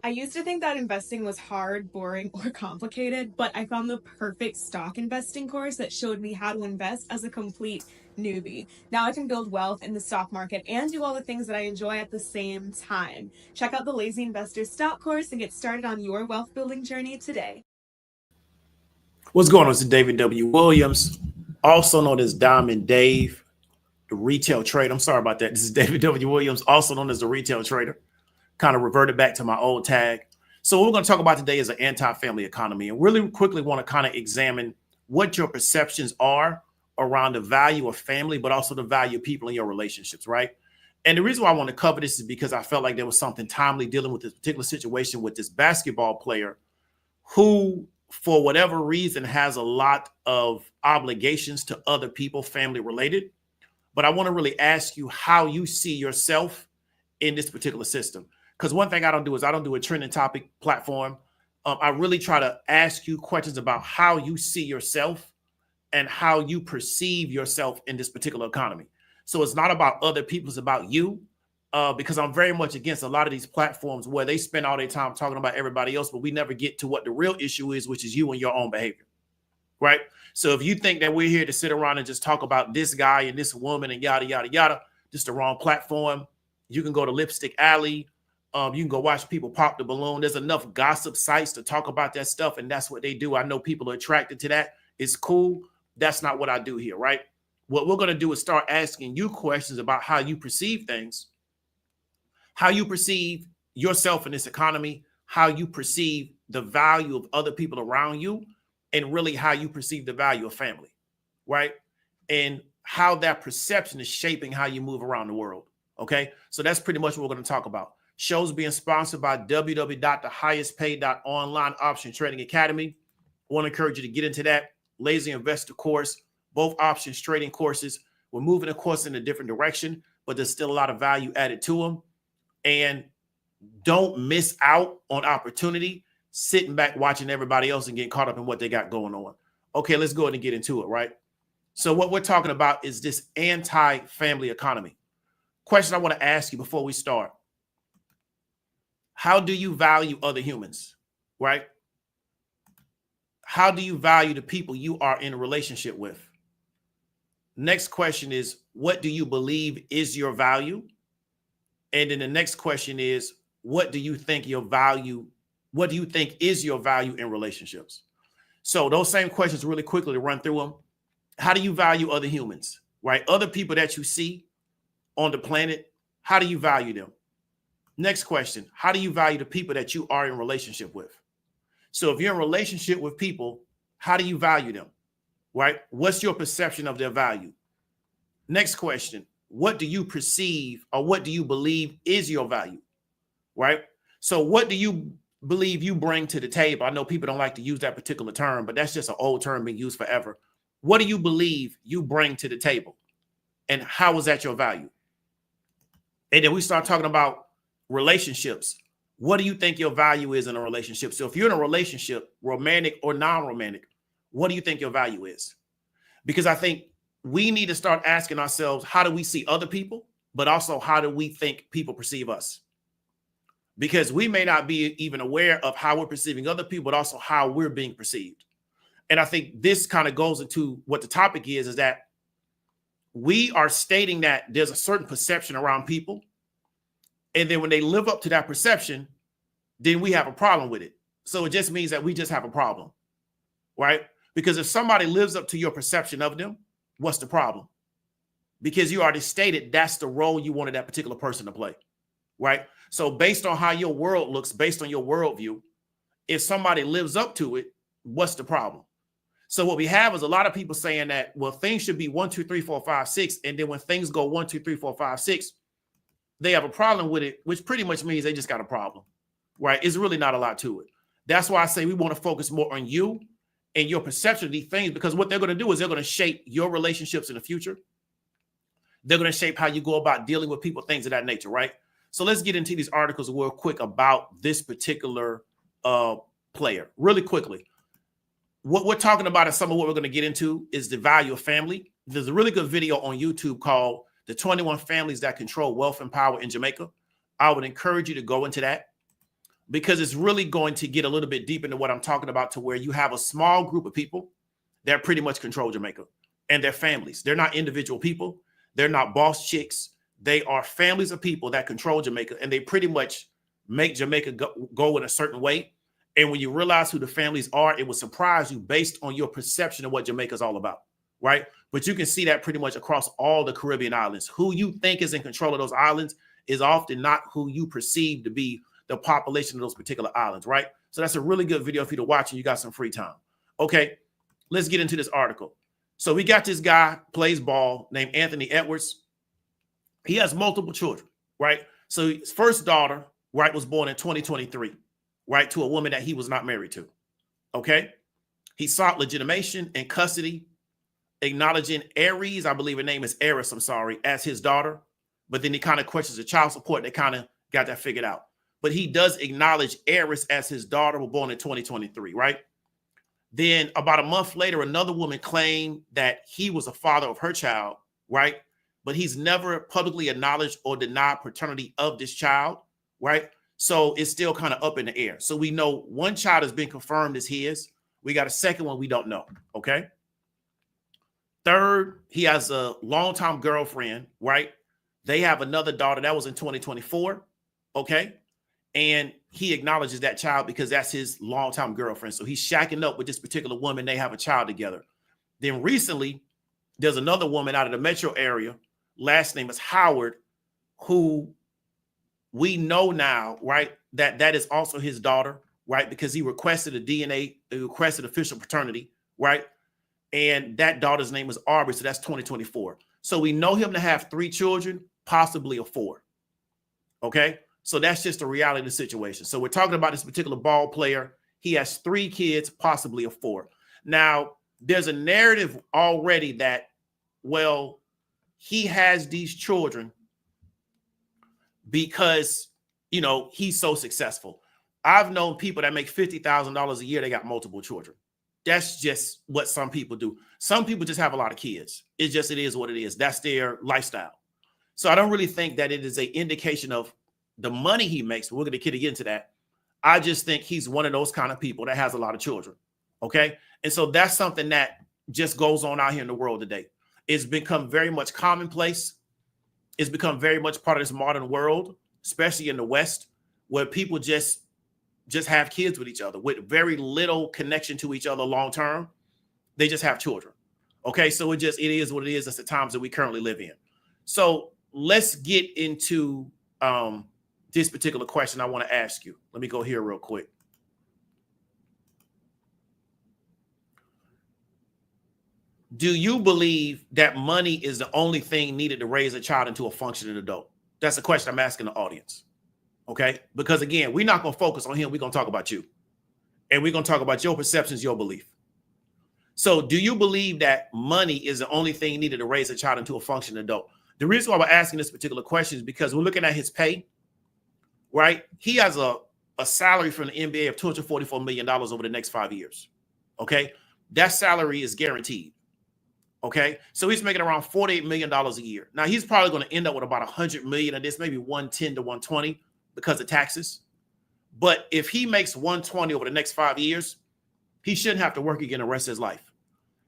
I used to think that investing was hard, boring, or complicated, but I found the perfect stock investing course that showed me how to invest as a complete newbie. Now I can build wealth in the stock market and do all the things that I enjoy at the same time. Check out the Lazy Investor Stock course and get started on your wealth building journey today. What's going on? This is David W. Williams, also known as Diamond Dave, the retail trader. I'm sorry about that. This is David W. Williams, also known as the retail trader. Kind of reverted back to my old tag. So what we're going to talk about today is an anti-family economy, and really quickly want to kind of examine what your perceptions are around the value of family, but also the value of people in your relationships, right? And the reason why I want to cover this is because I felt like there was something timely dealing with this particular situation with this basketball player who, for whatever reason, has a lot of obligations to other people, family related. But I want to really ask you how you see yourself in this particular system. Because one thing I don't do is I don't do a trending topic platform. I really try to ask you questions about how you see yourself and how you perceive yourself in this particular economy. So it's not about other people, it's about you. Because I'm very much against a lot of these platforms where they spend all their time talking about everybody else, but we never get to what the real issue is, which is you and your own behavior, right? So if you think that we're here to sit around and just talk about this guy and this woman and yada, yada, yada, just the wrong platform. You can go to Lipstick Alley. You can go watch people pop the balloon. There's enough gossip sites to talk about that stuff, and that's what they do. I know people are attracted to that. It's cool. That's not what I do here, right? What we're going to do is start asking you questions about how you perceive things, how you perceive yourself in this economy, how you perceive the value of other people around you, and really how you perceive the value of family, right? And how that perception is shaping how you move around the world, okay? So that's pretty much what we're going to talk about. Shows being sponsored by www.thehighestpaid.online option trading academy. I want to encourage you to get into that lazy investor course, both options trading courses. We're moving the course in a different direction, but there's still a lot of value added to them. And don't miss out on opportunity sitting back watching everybody else and getting caught up in what they got going on. Okay, let's go ahead and get into it, right? So what we're talking about is this anti-family economy. Question I want to ask you before we start. How do you value other humans, right? How do you value the people you are in a relationship with? Next question is, what do you believe is your value? And then the next question is, what do you think is your value in relationships? So those same questions really quickly to run through them. How do you value other humans, right? Other people that you see on the planet, how do you value them? Next question, how do you value the people that you are in relationship with? So if you're in a relationship with people, how do you value them, right? What's your perception of their value? Next question, what do you perceive or what do you believe is your value, right? So what do you believe you bring to the table? I know people don't like to use that particular term, but that's just an old term being used forever. What do you believe you bring to the table? And how is that your value? And then we start talking about relationships. What do you think your value is in a relationship? So if you're in a relationship, romantic or non-romantic, what do you think your value is? Because I think we need to start asking ourselves, how do we see other people, but also how do we think people perceive us? Because we may not be even aware of how we're perceiving other people, but also how we're being perceived. And I think this kind of goes into what the topic is that we are stating that there's a certain perception around people. And then when they live up to that perception, then we have a problem with it. So it just means that we just have a problem, right? Because if somebody lives up to your perception of them, what's the problem? Because you already stated that's the role you wanted that particular person to play, right? So based on how your world looks, based on your worldview, if somebody lives up to it, what's the problem? So what we have is a lot of people saying that, well, things should be 1, 2, 3, 4, 5, 6. And then when things go 1, 2, 3, 4, 5, 6, they have a problem with it, which pretty much means they just got a problem, right? It's really not a lot to it. That's why I say we want to focus more on you and your perception of these things, because what they're going to do is they're going to shape your relationships in the future. They're going to shape how you go about dealing with people, things of that nature, right? So let's get into these articles real quick about this particular player really quickly. What we're talking about and some of what we're going to get into is the value of family. There's a really good video on YouTube called The 21 Families That Control Wealth and Power in Jamaica. I would encourage you to go into that. because it's really going to get a little bit deep into what I'm talking about, to where you have a small group of people that pretty much control Jamaica and their families. They're not individual people. They're not boss chicks. They are families of people that control Jamaica, and they pretty much make Jamaica go in a certain way. And when you realize who the families are, it will surprise you based on your perception of what Jamaica is all about, right? But you can see that pretty much across all the Caribbean islands. Who you think is in control of those islands is often not who you perceive to be the population of those particular islands, right? So that's a really good video for you to watch, and you got some free time. Okay, let's get into this article. So we got this guy, plays ball, named Anthony Edwards. He has multiple children, right? So his first daughter, right, was born in 2023, right, to a woman that he was not married to, okay? He sought legitimation and custody, acknowledging Aries, I believe her name is Eris, I'm sorry, as his daughter. But then he kind of questions the child support. They kind of got that figured out. But he does acknowledge Eris as his daughter, was born in 2023, right? Then about a month later, another woman claimed that he was a father of her child, right? But he's never publicly acknowledged or denied paternity of this child, right? So it's still kind of up in the air. So we know one child has been confirmed as his. We got a second one we don't know, okay? Third, he has a longtime girlfriend, right? They have another daughter. That was in 2024, okay? And he acknowledges that child because that's his longtime girlfriend. So he's shacking up with this particular woman. They have a child together. Then recently, there's another woman out of the metro area. Last name is Howard, who we know now, right, that is also his daughter, right, because he requested a DNA, he requested official paternity, right, and that daughter's name is Aubrey, so that's 2024. So we know him to have 3 children, possibly a 4, okay? So that's just the reality of the situation. So we're talking about this particular ball player. He has 3 kids, possibly a 4. Now, there's a narrative already that, well, he has these children because, you know, he's so successful. I've known people that make $50,000 a year. They got multiple children. That's just what some people do. Some people just have a lot of kids. It is what it is. That's their lifestyle. So I don't really think that it is an indication of the money he makes. We're going to get into that. I just think he's one of those kind of people that has a lot of children. Okay. And so that's something that just goes on out here in the world today. It's become very much commonplace. It's become very much part of this modern world, especially in the West, where people just have kids with each other with very little connection to each other long term. They just have children. Okay, so it is what it is. It's the times that we currently live in. So let's get into this particular question I want to ask you. Let me go here real quick. Do you believe that money is the only thing needed to raise a child into a functioning adult? That's a question I'm asking the audience. Okay? Because again, we're not going to focus on him. We're going to talk about you. And we're going to talk about your perceptions, your belief. So do you believe that money is the only thing needed to raise a child into a functioning adult? The reason why we're asking this particular question is because we're looking at his pay, right? He has a salary from the NBA of $244 million over the next 5 years. Okay? That salary is guaranteed. Okay, so he's making around $48 million a year. Now he's probably going to end up with about $100 million of this, maybe 110 to 120 because of taxes. But if he makes 120 over the next 5 years, he shouldn't have to work again the rest of his life.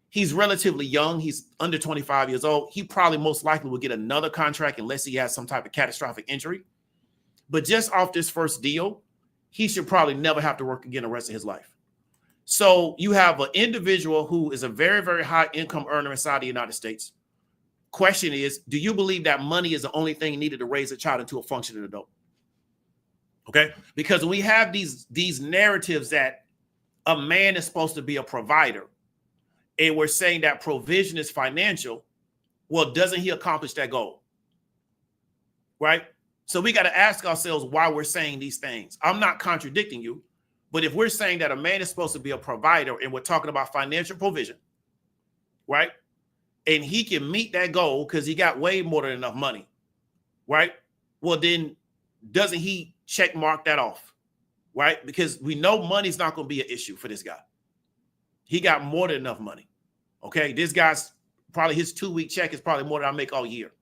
He's relatively young. He's under 25 years old. He probably most likely will get another contract unless he has some type of catastrophic injury. But just off this first deal, he should probably never have to work again the rest of his life. So you have an individual who is a very, very high income earner inside the United States. Question is, do you believe that money is the only thing needed to raise a child into a functioning adult? Okay, because we have these narratives that a man is supposed to be a provider, and we're saying that provision is financial. Well, doesn't he accomplish that goal? Right? So we got to ask ourselves why we're saying these things. I'm not contradicting you. But if we're saying that a man is supposed to be a provider and we're talking about financial provision, right? And he can meet that goal because he got way more than enough money, right? Well, then doesn't he check mark that off, right? Because we know money's not going to be an issue for this guy. He got more than enough money, okay? This guy's probably his 2-week check is probably more than I make all year,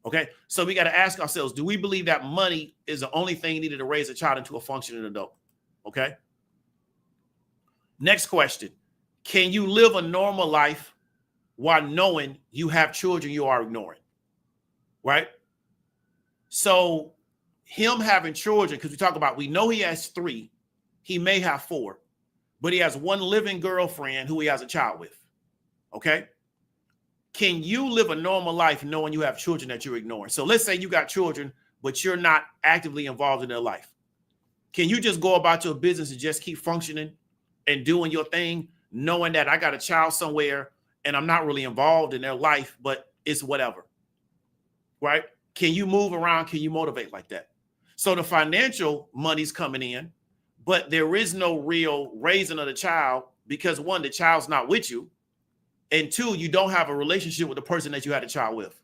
Okay, so we got to ask ourselves, do we believe that money is the only thing needed to raise a child into a functioning adult? Okay. Next question. Can you live a normal life while knowing you have children you are ignoring? Right? So him having children, because we know he has 3, he may have 4, but he has one living girlfriend who he has a child with. Okay. Can you live a normal life knowing you have children that you're ignoring? So let's say you got children, but you're not actively involved in their life. Can you just go about your business and just keep functioning and doing your thing, knowing that I got a child somewhere and I'm not really involved in their life, but it's whatever, right? Can you move around? Can you motivate like that? So the financial money's coming in, but there is no real raising of the child because 1, the child's not with you. And 2, you don't have a relationship with the person that you had a child with.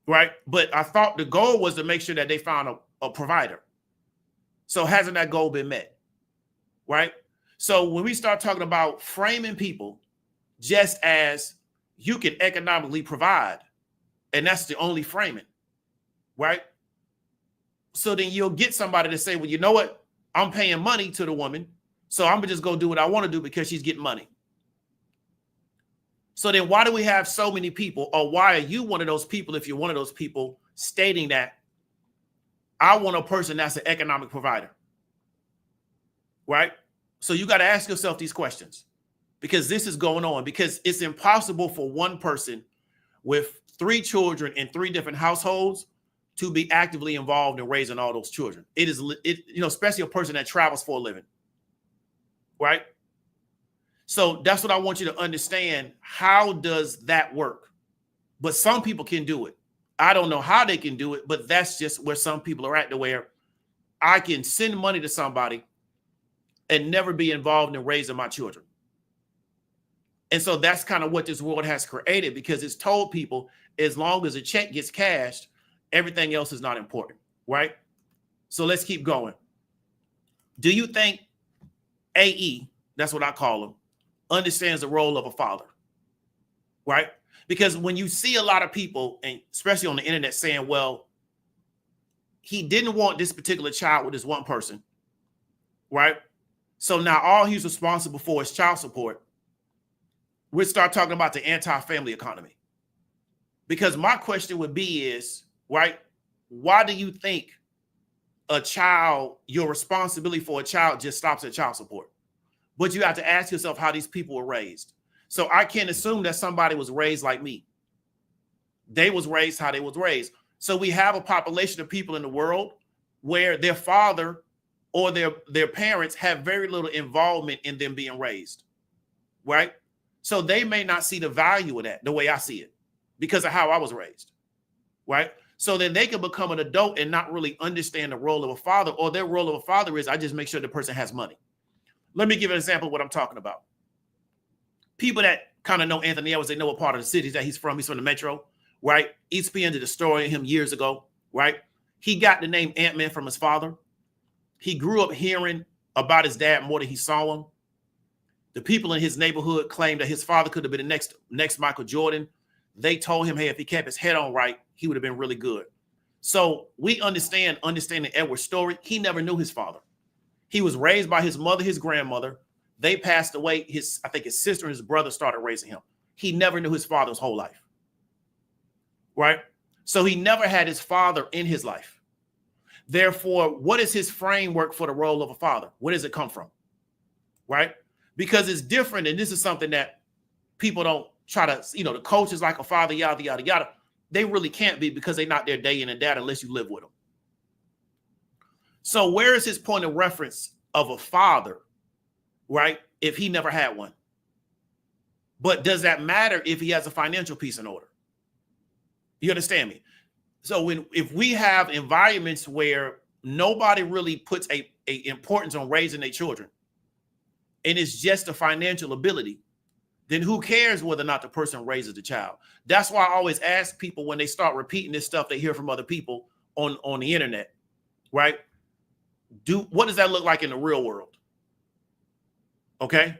Right? But I thought the goal was to make sure that they found a provider. So hasn't that goal been met? Right? So when we start talking about framing people just as you can economically provide, and that's the only framing, right? So then you'll get somebody to say, well, you know what? I'm paying money to the woman, so I'm gonna just go do what I want to do because she's getting money. So then why do we have so many people, or why are you one of those people, if you're one of those people, stating that I want a person that's an economic provider, right? So you got to ask yourself these questions because this is going on, because it's impossible for one person with 3 children in 3 different households to be actively involved in raising all those children. It is, especially a person that travels for a living, right? So that's what I want you to understand. How does that work? But some people can do it. I don't know how they can do it, but that's just where some people are at, to where I can send money to somebody and never be involved in raising my children. And so that's kind of what this world has created, because it's told people as long as a check gets cashed, everything else is not important, right? So let's keep going. Do you think AE, that's what I call him, understands the role of a father, right? Because when you see a lot of people, and especially on the internet, saying, well, he didn't want this particular child with this one person, right? So now all he's responsible for is child support. We'll start talking about the anti-family economy. Because my question would be is, right, why do you think a child, your responsibility for a child just stops at child support? But you have to ask yourself how these people were raised. So I can't assume that somebody was raised like me. They was raised how they was raised. So we have a population of people in the world where their father or their parents have very little involvement in them being raised, right? So they may not see the value of that the way I see it because of how I was raised, right? So then they can become an adult and not really understand the role of a father, or their role of a father is, I just make sure the person has money. Let me give an example of what I'm talking about. People that kind of know Anthony Edwards, they know what part of the city that he's from. He's from the Metro, right? ESPN did a story on him years ago, right? He got the name Ant-Man from his father. He grew up hearing about his dad more than he saw him. The people in his neighborhood claimed that his father could have been the next Michael Jordan. They told him, hey, if he kept his head on right, he would have been really good. So we understanding Edward's story, he never knew his father. He was raised by his mother, his grandmother. They passed away. I think his sister and his brother started raising him. He never knew his father's whole life, right? So he never had his father in his life. Therefore, what is his framework for the role of a father? Where does it come from, right? Because it's different, and this is something that people don't try to, the coach is like a father, yada, yada, yada. They really can't be, because they're not there day in and day out unless you live with them. So where is his point of reference of a father, right, if he never had one? But does that matter if he has a financial piece in order? You understand me? So if we have environments where nobody really puts a importance on raising their children, and it's just a financial ability, then who cares whether or not the person raises the child? That's why I always ask people, when they start repeating this stuff they hear from other people on the internet, right? What does that look like in the real world? Okay.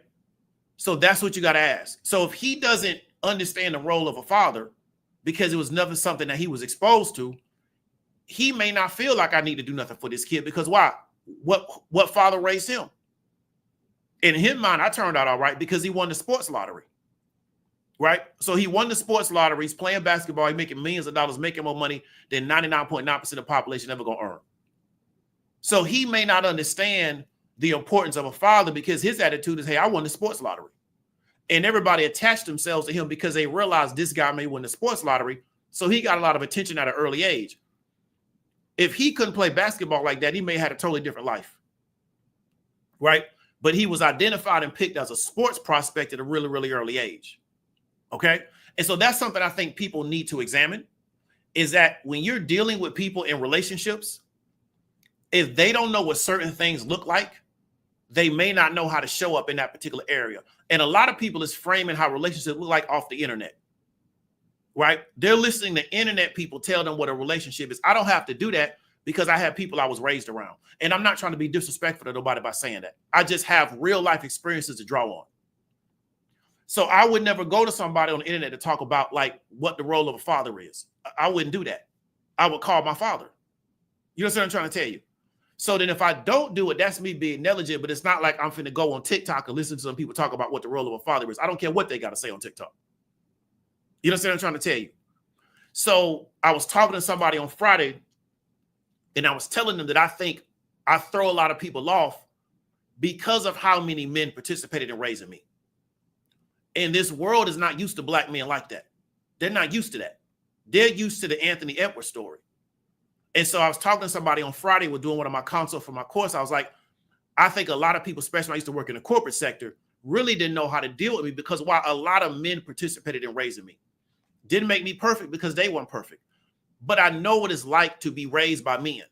So that's what you got to ask. So if he doesn't understand the role of a father, because it was never something that he was exposed to, he may not feel like I need to do nothing for this kid because why? What father raised him? In his mind, I turned out all right because he won the sports lottery, right? So he won the sports lottery. He's playing basketball. He's making millions of dollars, making more money than 99.9% of the population ever going to earn. So he may not understand the importance of a father because his attitude is, hey, I won the sports lottery. And everybody attached themselves to him because they realized this guy may win the sports lottery. So he got a lot of attention at an early age. If he couldn't play basketball like that, he may have had a totally different life, right? But he was identified and picked as a sports prospect at a really, really early age, okay? And so that's something I think people need to examine, is that when you're dealing with people in relationships, if they don't know what certain things look like, they may not know how to show up in that particular area. And a lot of people is framing how relationships look like off the internet, right? They're listening to internet people tell them what a relationship is. I don't have to do that because I have people I was raised around. And I'm not trying to be disrespectful to nobody by saying that. I just have real life experiences to draw on. So I would never go to somebody on the internet to talk about like what the role of a father is. I wouldn't do that. I would call my father. You know what I'm trying to tell you? So then if I don't do it, that's me being negligent, but it's not like I'm finna go on TikTok and listen to some people talk about what the role of a father is. I don't care what they got to say on TikTok. You know what I'm trying to tell you? So I was talking to somebody on Friday and I was telling them that I think I throw a lot of people off because of how many men participated in raising me. And this world is not used to black men like that. They're not used to that. They're used to the Anthony Edwards story. And so I was talking to somebody on Friday, we're doing one of my consults for my course. I was like, I think a lot of people, especially when I used to work in the corporate sector, really didn't know how to deal with me because while a lot of men participated in raising me, didn't make me perfect because they weren't perfect. But I know what it's like to be raised by men.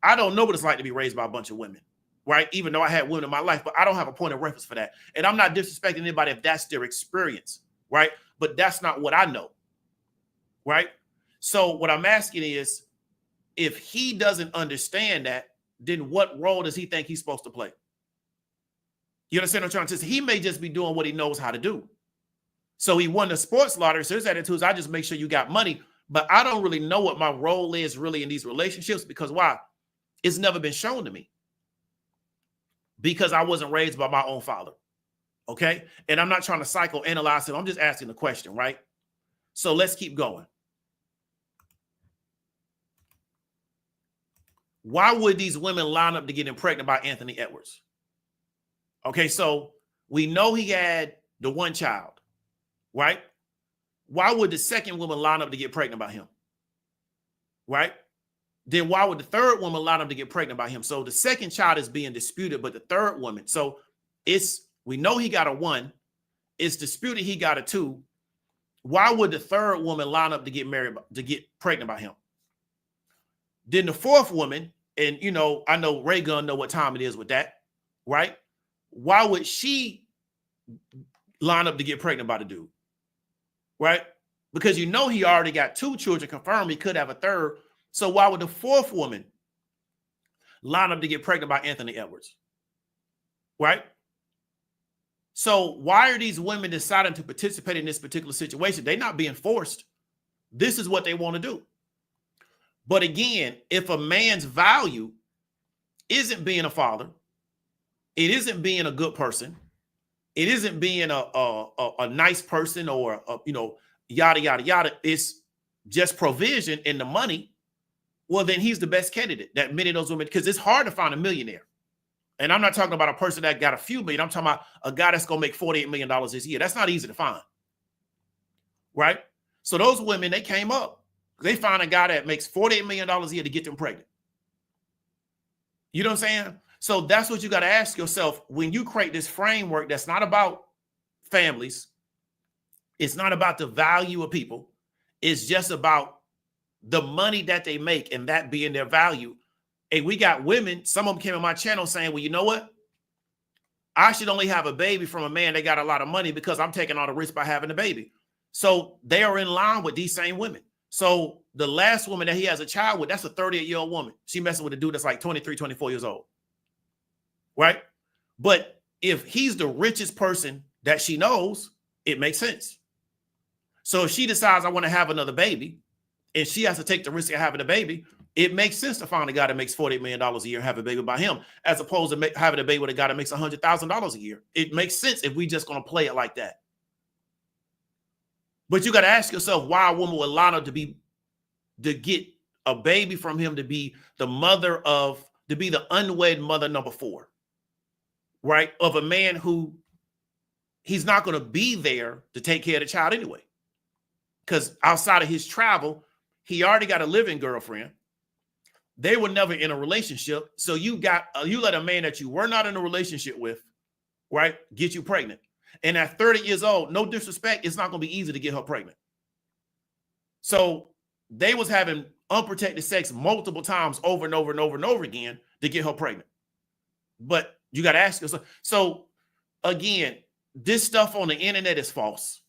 I don't know what it's like to be raised by a bunch of women, right? Even though I had women in my life, but I don't have a point of reference for that. And I'm not disrespecting anybody if that's their experience, right? But that's not what I know, right? So what I'm asking is, if he doesn't understand that, then what role does he think he's supposed to play? You understand what I'm trying to say? He may just be doing what he knows how to do. So he won the sports lottery. So his attitude is, I just make sure you got money, but I don't really know what my role is really in these relationships because why? It's never been shown to me because I wasn't raised by my own father. Okay. And I'm not trying to psychoanalyze him. I'm just asking the question, right? So let's keep going. Why would these women line up to get impregnated by Anthony Edwards? Okay, so we know he had the one child, right? Why would the second woman line up to get pregnant by him? Right? Then why would the third woman line up to get pregnant by him? So the second child is being disputed, but the third woman, so we know he got a 1, it's disputed he got a 2. Why would the third woman line up to get married, to get pregnant by him? Then the fourth woman, and you know, I know Ray Gun know what time it is with that, right? Why would she line up to get pregnant by the dude, right? Because you know he already got 2 children confirmed. He could have a third. So why would the fourth woman line up to get pregnant by Anthony Edwards, right? So why are these women deciding to participate in this particular situation? They're not being forced. This is what they want to do. But again, if a man's value isn't being a father, it isn't being a good person, it isn't being a nice person or yada yada yada, it's just provision in the money, well then he's the best candidate that many of those women, because it's hard to find a millionaire. And I'm not talking about a person that got a few million. I'm talking about a guy that's gonna make $48 million this year. That's not easy to find, right? So those women, they came up. They find a guy that makes $48 million a year to get them pregnant. You know what I'm saying? So that's what you got to ask yourself when you create this framework that's not about families. It's not about the value of people. It's just about the money that they make and that being their value. And we got women, some of them came on my channel saying, well, you know what? I should only have a baby from a man that got a lot of money because I'm taking all the risk by having a baby. So they are in line with these same women. So the last woman that he has a child with, that's a 38-year-old woman. She messing with a dude that's like 23, 24 years old. Right? But if he's the richest person that she knows, it makes sense. So if she decides I want to have another baby and she has to take the risk of having a baby, it makes sense to find a guy that makes $48 million a year and have a baby by him, as opposed to having a baby with a guy that makes $100,000 a year. It makes sense if we just going to play it like that. But you got to ask yourself why a woman would line up to get a baby from him, to be the unwed mother number 4, right? Of a man who he's not going to be there to take care of the child anyway. Because outside of his travel, he already got a living girlfriend. They were never in a relationship. So you let a man that you were not in a relationship with, right, get you pregnant. And at 30 years old, no disrespect, it's not going to be easy to get her pregnant. So they was having unprotected sex multiple times over and over and over and over again to get her pregnant. But you got to ask yourself. So again, this stuff on the internet is false,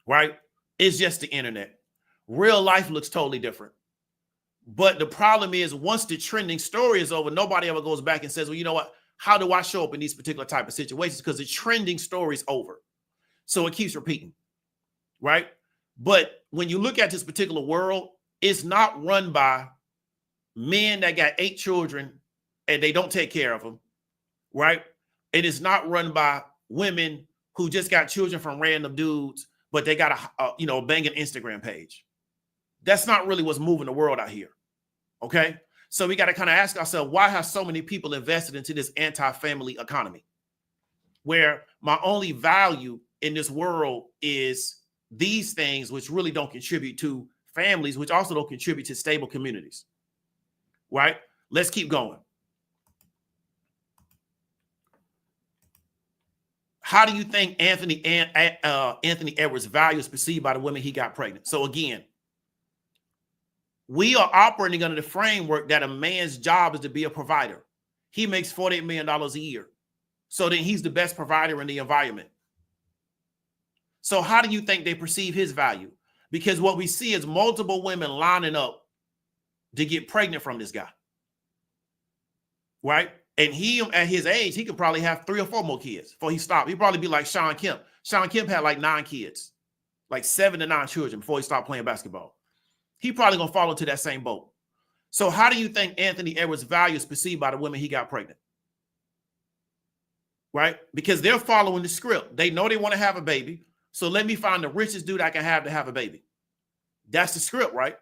right? It's just the internet. Real life looks totally different. But the problem is, once the trending story is over, nobody ever goes back and says, well, you know what? How do I show up in these particular type of situations? Because the trending story is over. So it keeps repeating, right? But when you look at this particular world, it's not run by men that got 8 children and they don't take care of them, right? It is not run by women who just got children from random dudes, but they got a banging Instagram page. That's not really what's moving the world out here. Okay. So we got to kind of ask ourselves, why have so many people invested into this anti-family economy where my only value in this world is these things, which really don't contribute to families, which also don't contribute to stable communities, right? Let's keep going. How do you think Anthony Edwards' value is perceived by the women he got pregnant? So again, we are operating under the framework that a man's job is to be a provider. He makes $48 million a year. So then he's the best provider in the environment. So how do you think they perceive his value? Because what we see is multiple women lining up to get pregnant from this guy, right? And he, at his age, he could probably have 3 or 4 more kids before he stopped. He'd probably be like Sean Kemp. Sean Kemp had like 9 kids, like 7 to 9 children before he stopped playing basketball. He probably going to fall into that same boat. So how do you think Anthony Edwards' value is perceived by the women he got pregnant? Right? Because they're following the script. They know they want to have a baby. So let me find the richest dude I can have to have a baby. That's the script, right?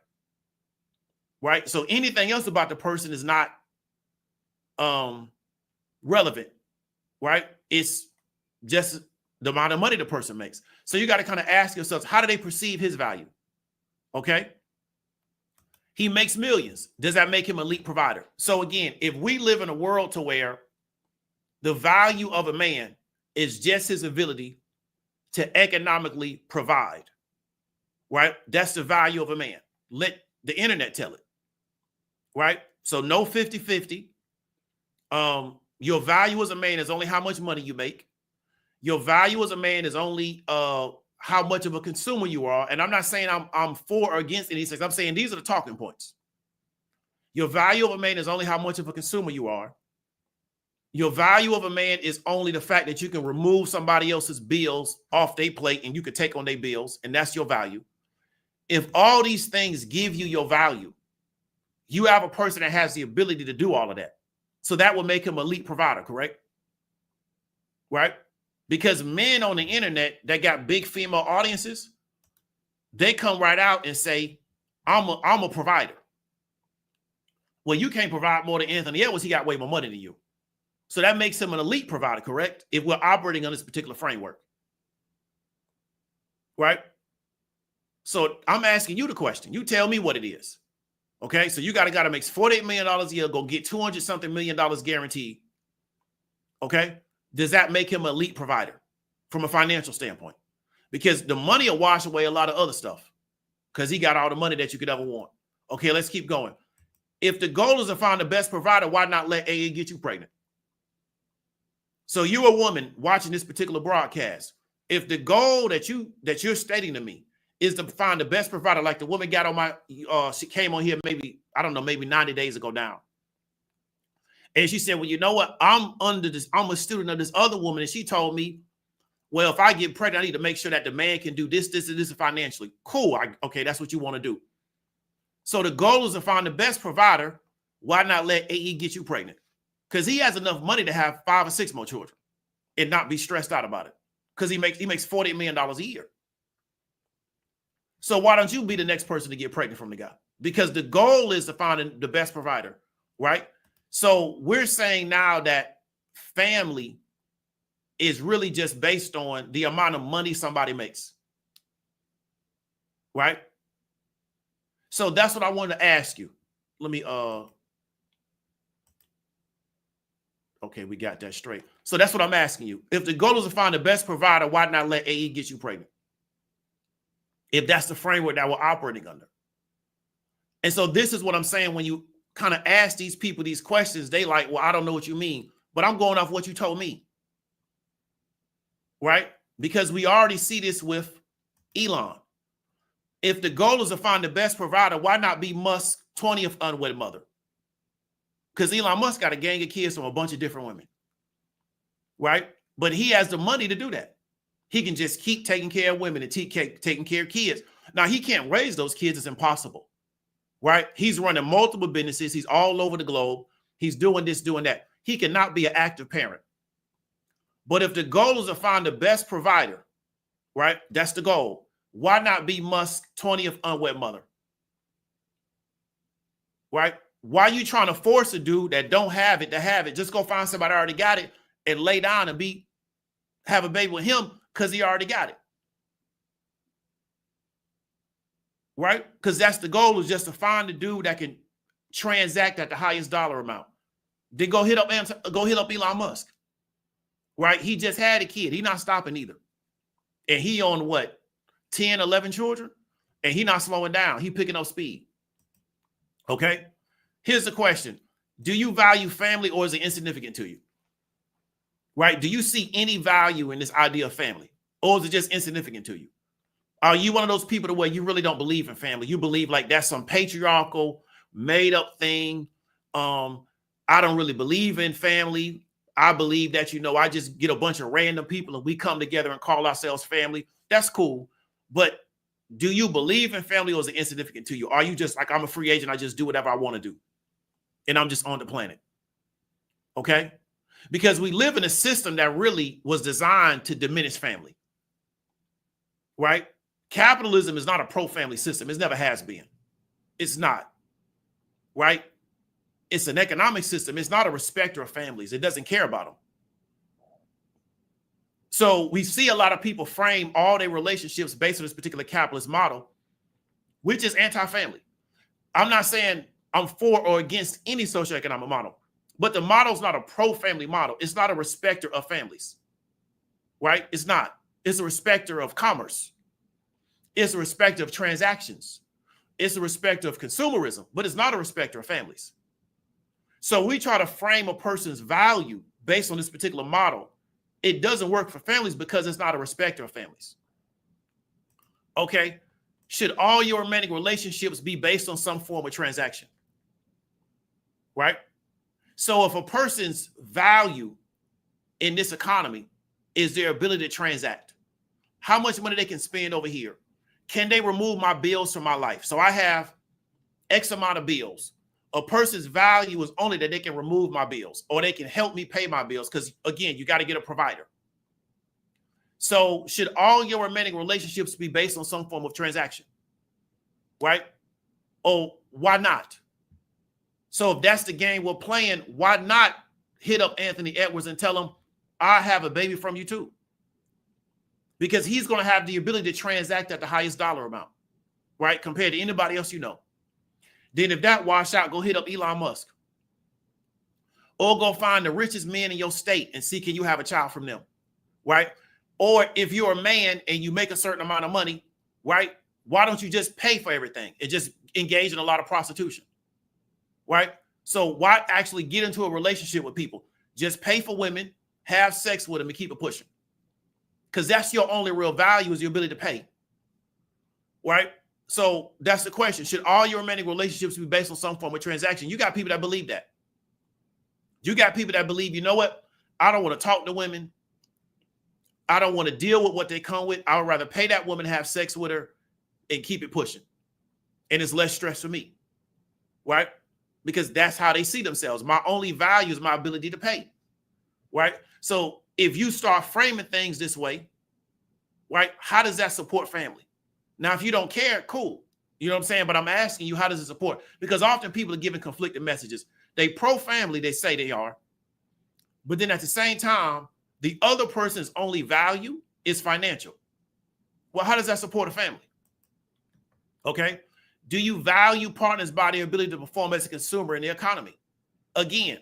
Right? So anything else about the person is not relevant, right? It's just the amount of money the person makes. So you got to kind of ask yourself, how do they perceive his value? Okay. He makes millions. Does that make him an elite provider? So again, if we live in a world to where the value of a man is just his ability to economically provide, right? That's the value of a man. Let the internet tell it, right? So no 50-50. Your value as a man is only how much money you make. Your value as a man is only how much of a consumer you are. And I'm not saying I'm for or against any things. I'm saying these are the talking points. Your value of a man is only how much of a consumer you are. Your value of a man is only the fact that you can remove somebody else's bills off their plate and you can take on their bills, and that's your value. If all these things give you your value, you have a person that has the ability to do all of that. So that will make him an elite provider, correct? Right? Because men on the internet that got big female audiences, they come right out and say, I'm a provider. Well, you can't provide more than Anthony Edwards. He got way more money than you. So that makes him an elite provider, correct? If we're operating on this particular framework. Right? So I'm asking you the question. You tell me what it is. Okay? So you got a guy that makes $48 million a year, go get $200-something million guaranteed. Okay? Does that make him an elite provider from a financial standpoint? Because the money will wash away a lot of other stuff because he got all the money that you could ever want. Okay, let's keep going. If the goal is to find the best provider, why not let AA get you pregnant? So you're a woman watching this particular broadcast. If the goal that you're stating to me is to find the best provider, like the woman got on my, she came on here maybe 90 days ago now. And she said, well, you know what? I'm a student of this other woman. And she told me, Well, if I get pregnant, I need to make sure that the man can do this, this, and this financially. Cool. Okay, that's what you want to do. So the goal is to find the best provider. Why not let AE get you pregnant? Because he has enough money to have 5 or 6 more children and not be stressed out about it. Because he makes $40 million a year. So why don't you be the next person to get pregnant from the guy? Because the goal is to find the best provider, right? So we're saying now that family is really just based on the amount of money somebody makes, right? So that's what I wanted to ask you. Let me, okay, we got that straight. So that's what I'm asking you. If the goal is to find the best provider, why not let AE get you pregnant? If that's the framework that we're operating under. And so this is what I'm saying. When you kind of ask these people these questions, they like, well, I don't know what you mean, but I'm going off what you told me. Right? Because we already see this with Elon. If the goal is to find the best provider, why not be Musk's 20th unwed mother? Because Elon Musk got a gang of kids from a bunch of different women. Right? But he has the money to do that. He can just keep taking care of women and taking care of kids. Now, he can't raise those kids. It's impossible. Right? He's running multiple businesses. He's all over the globe. He's doing this, doing that. He cannot be an active parent. But if the goal is to find the best provider, right? That's the goal. Why not be Musk's 20th unwed mother? Right? Why are you trying to force a dude that don't have it to have it? Just go find somebody that already got it and lay down and have a baby with him because he already got it. Right? Because that's the goal, is just to find the dude that can transact at the highest dollar amount. Then go hit up Elon Musk. Right? He just had a kid. He's not stopping either. And he on what? 10, 11 children? And he not slowing down. He picking up speed. Okay? Here's the question. Do you value family, or is it insignificant to you? Right? Do you see any value in this idea of family? Or is it just insignificant to you? Are you one of those people to where you really don't believe in family? You believe like that's some patriarchal, made up thing. I don't really believe in family. I believe that, I just get a bunch of random people and we come together and call ourselves family. That's cool. But do you believe in family, or is it insignificant to you? Are you just like, I'm a free agent, I just do whatever I want to do, and I'm just on the planet? Okay? Because we live in a system that really was designed to diminish family. Right? Capitalism is not a pro-family system. It never has been. It's not. Right? It's an economic system. It's not a respecter of families. It doesn't care about them. So we see a lot of people frame all their relationships based on this particular capitalist model, which is anti-family. I'm not saying I'm for or against any socioeconomic model, but the model is not a pro-family model. It's not a respecter of families. Right? It's not. It's a respecter of commerce. It's a respecter of transactions. It's a respecter of consumerism, but it's not a respecter of families. So we try to frame a person's value based on this particular model. It doesn't work for families because it's not a respecter of families. Okay? Should all your romantic relationships be based on some form of transaction? Right? So if a person's value in this economy is their ability to transact, how much money they can spend over here? Can they remove my bills from my life? So I have X amount of bills. A person's value is only that they can remove my bills, or they can help me pay my bills. Because again, you got to get a provider. So should all your romantic relationships be based on some form of transaction? Right? Oh, why not? So if that's the game we're playing, why not hit up Anthony Edwards and tell him, I have a baby from you too? Because he's going to have the ability to transact at the highest dollar amount, right? Compared to anybody else you know. Then if that wash out, go hit up Elon Musk. Or go find the richest men in your state and see, can you have a child from them, right? Or if you're a man and you make a certain amount of money, right? Why don't you just pay for everything and just engage in a lot of prostitution, right? So why actually get into a relationship with people? Just pay for women, have sex with them, and keep it pushing. Because that's your only real value, is your ability to pay, right? So that's the question. Should all your romantic relationships be based on some form of transaction? You got people that believe that. You got people that believe, you know what? I don't want to talk to women. I don't want to deal with what they come with. I would rather pay that woman, have sex with her, and keep it pushing. And it's less stress for me, right? Because that's how they see themselves. My only value is my ability to pay, right? So if you start framing things this way, right, how does that support family? Now, if you don't care, cool. You know what I'm saying? But I'm asking you, how does it support? Because often people are giving conflicting messages. They pro-family, they say they are. But then at the same time, the other person's only value is financial. Well, how does that support a family? Okay. Do you value partners by their ability to perform as a consumer in the economy? Again,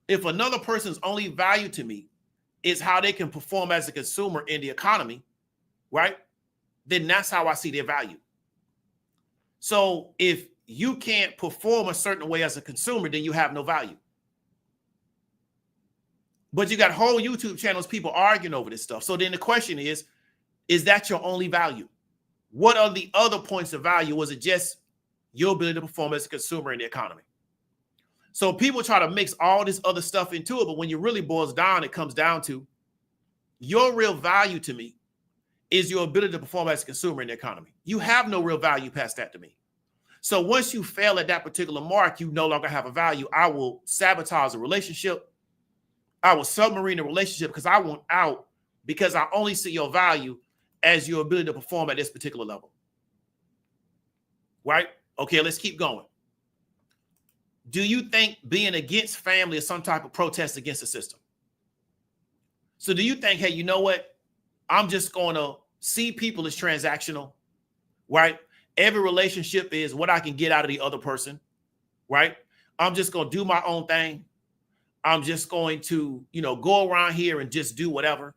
if another person's only value to me is how they can perform as a consumer in the economy, right? Then that's how I see their value. So if you can't perform a certain way as a consumer, then you have no value. But you got whole YouTube channels, people arguing over this stuff. So then the question is that your only value? What are the other points of value? Was it just your ability to perform as a consumer in the economy? So people try to mix all this other stuff into it, but when you really boils down, it comes down to your real value to me is your ability to perform as a consumer in the economy. You have no real value past that to me. So once you fail at that particular mark, you no longer have a value. I will sabotage a relationship. I will submarine a relationship because I want out, because I only see your value as your ability to perform at this particular level. Right? Okay, let's keep going. Do you think being against family is some type of protest against the system? So do you think, hey, you know what? I'm just going to see people as transactional, right? Every relationship is what I can get out of the other person, right? I'm just going to do my own thing. I'm just going to, go around here and just do whatever.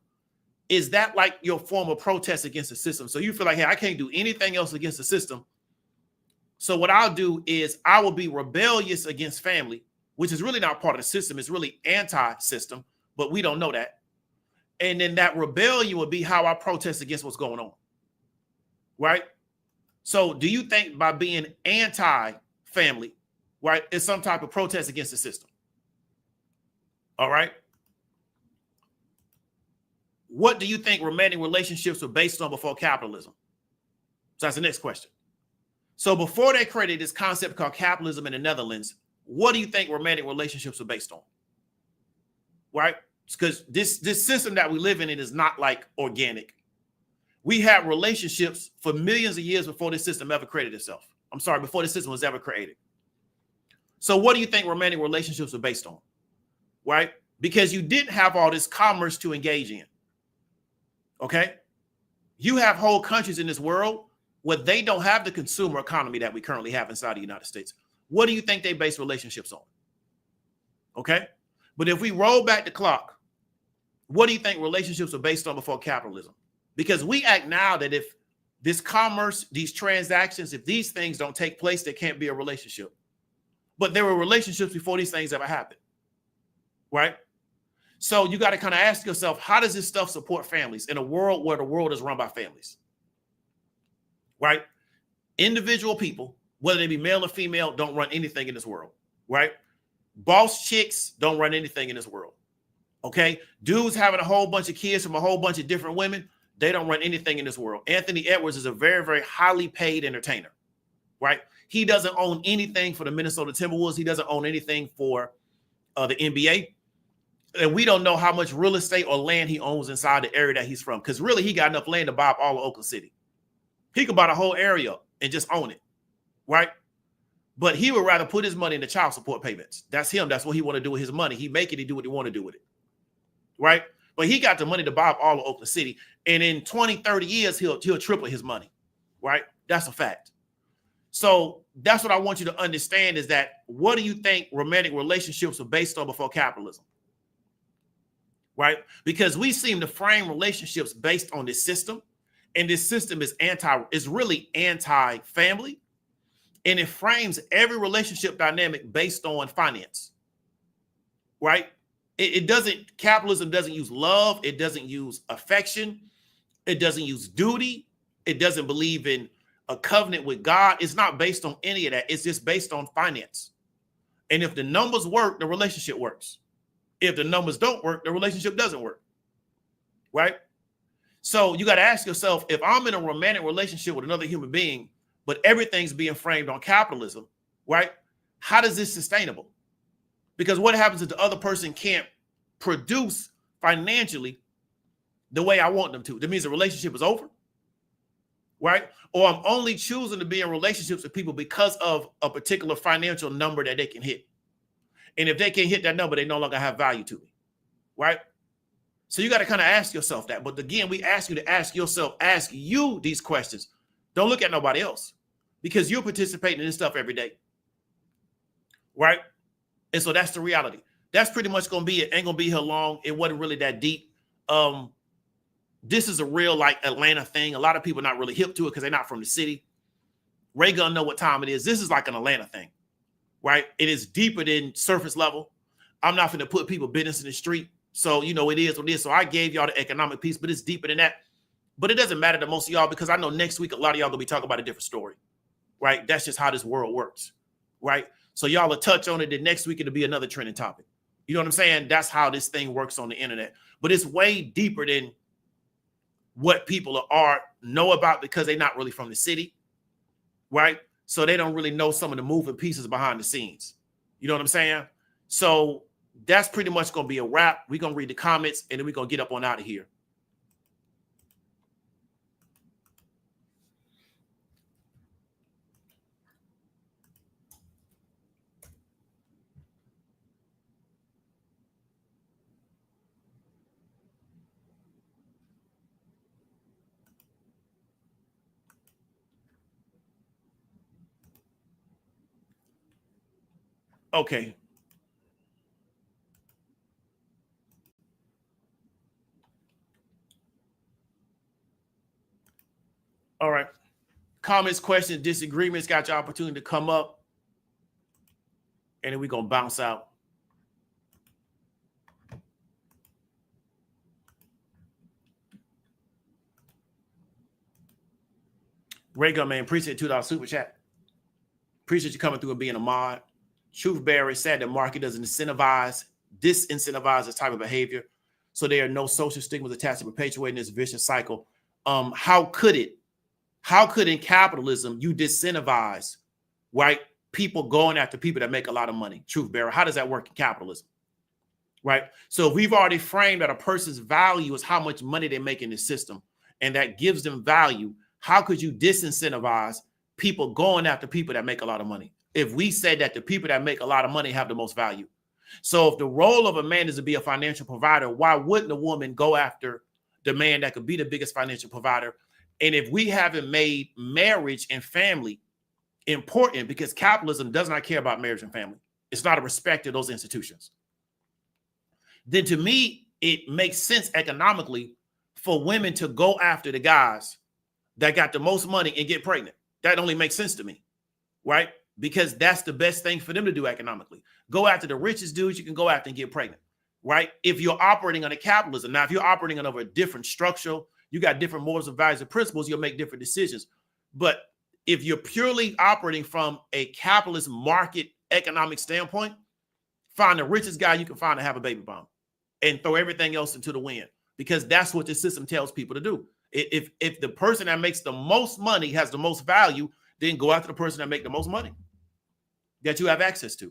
Is that like your form of protest against the system? So you feel like, hey, I can't do anything else against the system. So what I'll do is I will be rebellious against family, which is really not part of the system. It's really anti-system, but we don't know that. And then that rebellion would be how I protest against what's going on, right? So do you think by being anti-family, right, is some type of protest against the system? All right. What do you think romantic relationships were based on before capitalism? So that's the next question. So before they created this concept called capitalism in the Netherlands, what do you think romantic relationships were based on? Right? Because this system that we live in, it is not like organic. We had relationships for millions of years before this system ever created itself. I'm sorry, before the system was ever created. So what do you think romantic relationships were based on? Right? Because you didn't have all this commerce to engage in. Okay? You have whole countries in this world where they don't have the consumer economy that we currently have inside the United States. What do you think they base relationships on? Okay? But if we roll back the clock, what do you think relationships were based on before capitalism? Because we act now that if this commerce, these transactions, if these things don't take place, there can't be a relationship. But there were relationships before these things ever happened, right? So you got to kind of ask yourself, how does this stuff support families in a world where the world is run by families, right? Individual people, whether they be male or female, don't run anything in this world, right? Boss chicks don't run anything in this world. Okay, dudes having a whole bunch of kids from a whole bunch of different women, they don't run anything in this world. Anthony Edwards is a very, very highly paid entertainer, right? He doesn't own anything for the Minnesota Timberwolves. He doesn't own anything for the NBA. And we don't know how much real estate or land he owns inside the area that he's from, because really he got enough land to buy up all of Oakland City. He could buy the whole area and just own it, right? But he would rather put his money into child support payments. That's him. That's what he want to do with his money. He make it. He do what he want to do with it. Right? But he got the money to buy up all of Oakland City. And in 20, 30 years, he'll triple his money. Right? That's a fact. So that's what I want you to understand is that what do you think romantic relationships were based on before capitalism? Right? Because we seem to frame relationships based on this system. And this system is really anti-family. And it frames every relationship dynamic based on finance. Right? Capitalism doesn't use love. It doesn't use affection. It doesn't use duty. It doesn't believe in a covenant with God. It's not based on any of that. It's just based on finance. And if the numbers work, the relationship works. If the numbers don't work, the relationship doesn't work. right? So you got to ask yourself, if I'm in a romantic relationship with another human being, but everything's being framed on capitalism, right? How is this sustainable? Because what happens if the other person can't produce financially the way I want them to? That means the relationship is over, right? Or I'm only choosing to be in relationships with people because of a particular financial number that they can hit. And if they can't hit that number, they no longer have value to me, right? So you got to kind of ask yourself that. But again, we ask you to ask yourself, ask you these questions. Don't look at nobody else, because you're participating in this stuff every day, right? And so that's the reality. That's pretty much going to be it. Ain't going to be here long. It wasn't really that deep. This is a real like Atlanta thing. A lot of people are not really hip to it because they're not from the city. Ray gonna know what time it is. This is like an Atlanta thing, right? It is deeper than surface level. I'm not going to put people business in the street. So, you know, it is what it is. So I gave y'all the economic piece, but it's deeper than that. But it doesn't matter to most of y'all, because I know next week, a lot of y'all gonna be talking about a different story, right? That's just how this world works, right? So y'all will touch on it, then next week it'll be another trending topic. You know what I'm saying? That's how this thing works on the internet. But it's way deeper than what people are know about, because they're not really from the city, right? So they don't really know some of the moving pieces behind the scenes. You know what I'm saying? So that's pretty much going to be a wrap. We're going to read the comments, and then we're going to get up on out of here. Okay. All right. Comments, questions, disagreements, got your opportunity to come up, and then we're going to bounce out. Raygun, man, appreciate $2 super chat. Appreciate you coming through and being a mod. Truth Bearer said the market doesn't disincentivize this type of behavior. So there are no social stigmas attached to perpetuating this vicious cycle. How could it? How could in capitalism you disincentivize, right? People going after people that make a lot of money. Truth Bearer, how does that work in capitalism? Right? So if we've already framed that a person's value is how much money they make in the system, and that gives them value, how could you disincentivize people going after people that make a lot of money? If we said that the people that make a lot of money have the most value. So if the role of a man is to be a financial provider, why wouldn't a woman go after the man that could be the biggest financial provider? And if we haven't made marriage and family important, because capitalism does not care about marriage and family, it's not a respect to those institutions, then to me, it makes sense economically for women to go after the guys that got the most money and get pregnant. That only makes sense to me, right? Because that's the best thing for them to do economically. Go after the richest dudes you can go after and get pregnant, right? If you're operating under capitalism. Now, if you're operating under a different structure, you got different morals and values and principles, you'll make different decisions. But if you're purely operating from a capitalist market economic standpoint, find the richest guy you can find to have a baby bomb and throw everything else into the wind, because that's what the system tells people to do. If the person that makes the most money has the most value, then go after the person that make the most money that you have access to,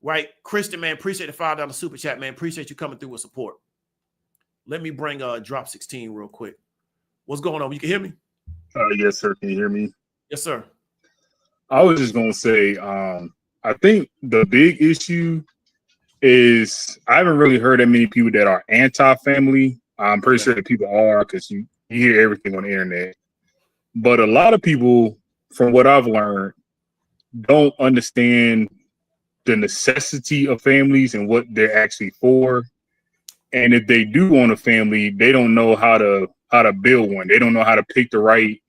right? Christian, man, appreciate the $5 super chat, man. Appreciate you coming through with support. Let me bring Drop 16 real quick. What's going on? You can hear me? Yes, sir. Can you hear me? Yes, sir. I was just going to say, I think the big issue is I haven't really heard that many people that are anti-family. I'm pretty sure that people are, because you hear everything on the internet. But a lot of people, from what I've learned, don't understand the necessity of families and what they're actually for. And if they do want a family, they don't know how to build one. They don't know how to pick the right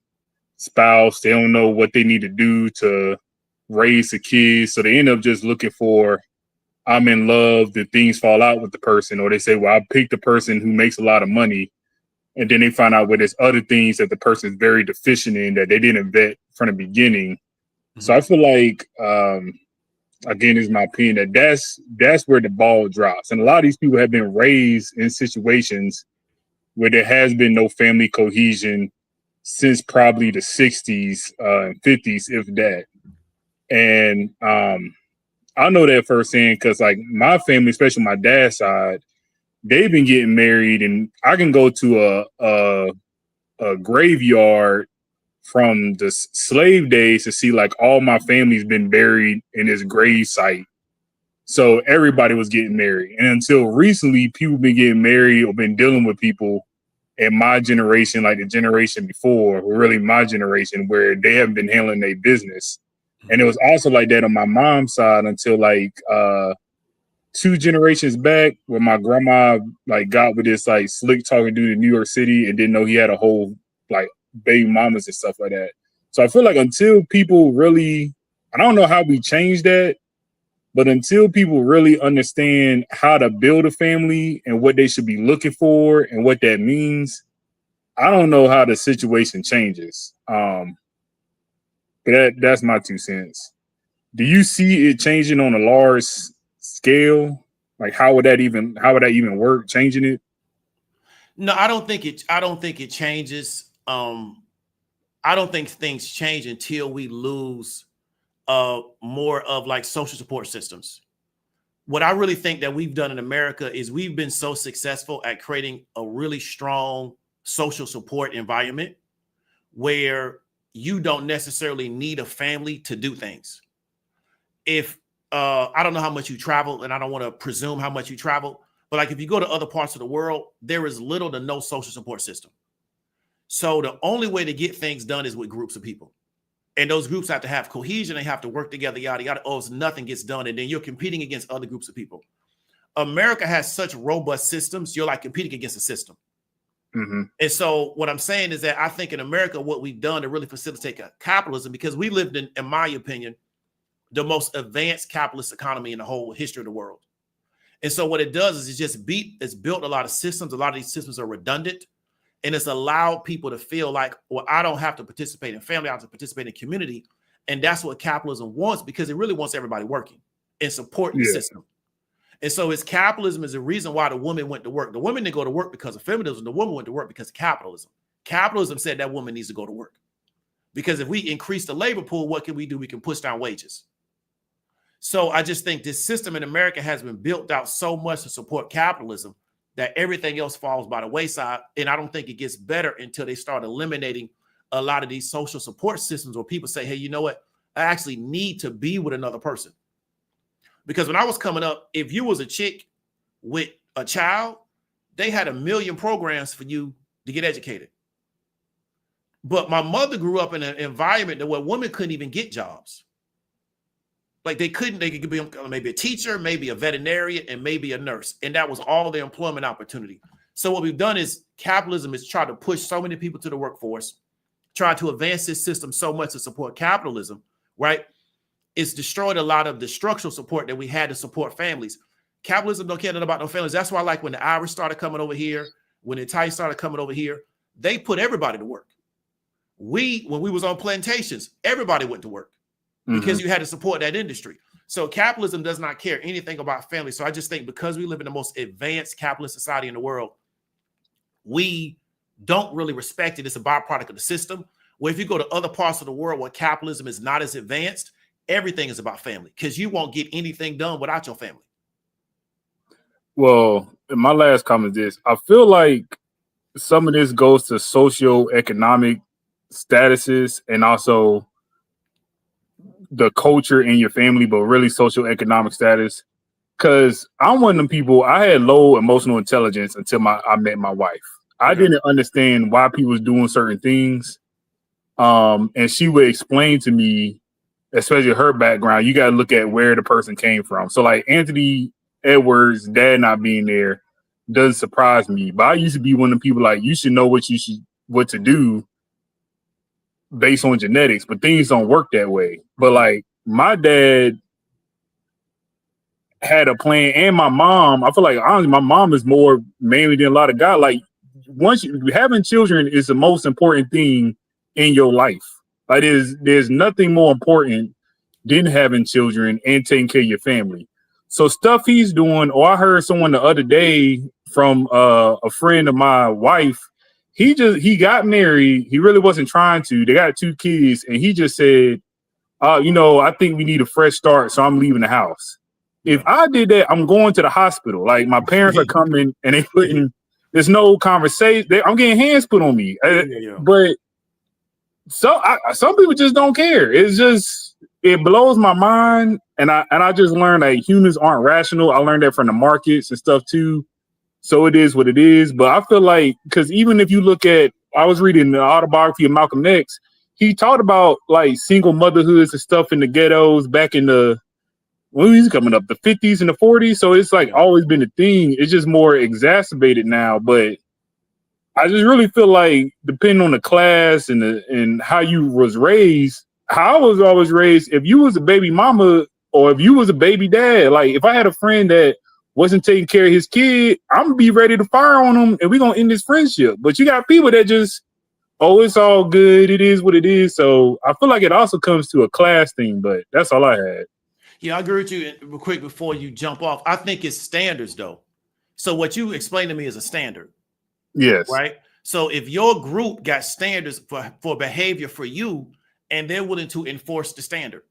spouse. They don't know what they need to do to raise the kids. So they end up just looking for, I'm in love, then things fall out with the person. Or they say, well, I picked the person who makes a lot of money. And then they find out where there's other things that the person is very deficient in that they didn't vet from the beginning. Mm-hmm. So I feel like, again, is my opinion, that's where the ball drops. And a lot of these people have been raised in situations where there has been no family cohesion since probably the 60s and 50s, if that. And I know that firsthand because, like, my family, especially my dad's side, they've been getting married, and I can go to a graveyard from the slave days to see like all my family's been buried in this grave site. So everybody was getting married, and until recently, people been getting married or been dealing with people in my generation, like the generation before, or really my generation, where they haven't been handling their business. And it was also like that on my mom's side until like 2 generations back, where my grandma like got with this like slick talking dude in New York City and didn't know he had a whole like baby mamas and stuff like that. So I feel like until people really, I don't know how we change that, but until people really understand how to build a family and what they should be looking for and what that means, I don't know how the situation changes. But that's my 2 cents. Do you see it changing on a large scale? Like, how would that even work, changing it? No, I don't think it changes. I don't think things change until we lose more of like social support systems. What I really think that we've done in America is we've been so successful at creating a really strong social support environment where you don't necessarily need a family to do things. If I don't know how much you travel, and I don't want to presume how much you travel, but like if you go to other parts of the world, there is little to no social support system. So the only way to get things done is with groups of people. And those groups have to have cohesion. They have to work together, yada, yada. Or else nothing gets done. And then you're competing against other groups of people. America has such robust systems. You're like competing against a system. Mm-hmm. And so what I'm saying is that I think in America, what we've done to really facilitate capitalism, because we lived in my opinion, the most advanced capitalist economy in the whole history of the world. And so what it does is it's built a lot of systems. A lot of these systems are redundant, and it's allowed people to feel like, well, I don't have to participate in family. I have to participate in community. And that's what capitalism wants, because it really wants everybody working and supporting the system. And so capitalism is the reason why the woman went to work. The woman didn't go to work because of feminism. The woman went to work because of capitalism. Capitalism said that woman needs to go to work. Because if we increase the labor pool, what can we do? We can push down wages. So I just think this system in America has been built out so much to support capitalism that everything else falls by the wayside. And I don't think it gets better until they start eliminating a lot of these social support systems where people say, hey, you know what? I actually need to be with another person. Because when I was coming up, if you was a chick with a child, they had 1 million programs for you to get educated. But my mother grew up in an environment where women couldn't even get jobs. Like they could be maybe a teacher, maybe a veterinarian, and maybe a nurse. And that was all their employment opportunity. So what we've done is capitalism is try to push so many people to the workforce, try to advance this system so much to support capitalism, right? It's destroyed a lot of the structural support that we had to support families. Capitalism don't care about no families. That's why, like when the Irish started coming over here, when the Italians started coming over here, they put everybody to work. When we was on plantations, everybody went to work because you had to support that industry. So capitalism does not care anything about family. So I just think because we live in the most advanced capitalist society in the world, we don't really respect it. It's a byproduct of the system. Where if you go to other parts of the world where capitalism is not as advanced, everything is about family, because you won't get anything done without your family. Well, my last comment is this. I feel like some of this goes to socioeconomic statuses and also the culture in your family, but really socioeconomic status. Because I'm one of them people, I had low emotional intelligence until I met my wife. I didn't understand why people was doing certain things. And she would explain to me, especially her background, you got to look at where the person came from. So like Anthony Edwards' dad not being there doesn't surprise me. But I used to be one of the people like, you should know what to do based on genetics, but things don't work that way. But like my dad had a plan, and my mom, I feel like honestly, my mom is more manly than a lot of guys. Like having children is the most important thing in your life. Like there's nothing more important than having children and taking care of your family. So stuff he's doing, or I heard someone the other day from a friend of my wife. He got married. He really wasn't trying to. They got 2 kids, and he just said, I think we need a fresh start, so I'm leaving the house. If I did that, I'm going to the hospital. Like, my parents are coming, and they putting, there's no conversation. I'm getting hands put on me. But some people just don't care. It's just, it blows my mind. And I just learned that humans aren't rational. I learned that from the markets and stuff too. So it is what it is. But I feel like, because even if you look at, I was reading the autobiography of Malcolm X, he talked about like single motherhoods and stuff in the ghettos back in when he's coming up, the 50s and the 40s. So it's like always been a thing. It's just more exacerbated now. But I just really feel like, depending on the class and how you was raised, how I was always raised, if you was a baby mama or if you was a baby dad, like if I had a friend that wasn't taking care of his kid, I'm gonna be ready to fire on him and we're gonna end this friendship. But you got people that just, it's all good. It is what it is. So I feel like it also comes to a class thing, but that's all I had. Yeah, I agree with you. Real quick before you jump off, I think it's standards though. So what you explained to me is a standard. Yes. Right. So if your group got standards for behavior for you, and they're willing to enforce the standard,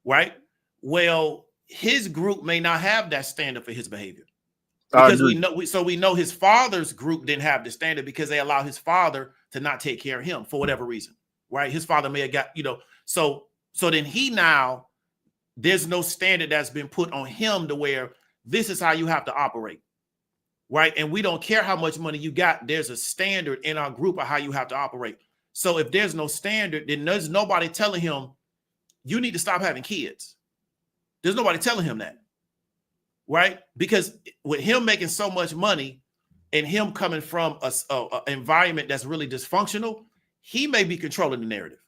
right? Well, his group may not have that standard for his behavior, because we know his father's group didn't have the standard because they allowed his father to not take care of him for whatever reason, right? His father may have got, so then there's no standard that's been put on him to where this is how you have to operate, right? And we don't care how much money you got. There's a standard in our group of how you have to operate. So if there's no standard, then there's nobody telling him you need to stop having kids. There's nobody telling him that, right? Because with him making so much money and him coming from an environment that's really dysfunctional, he may be controlling the narrative,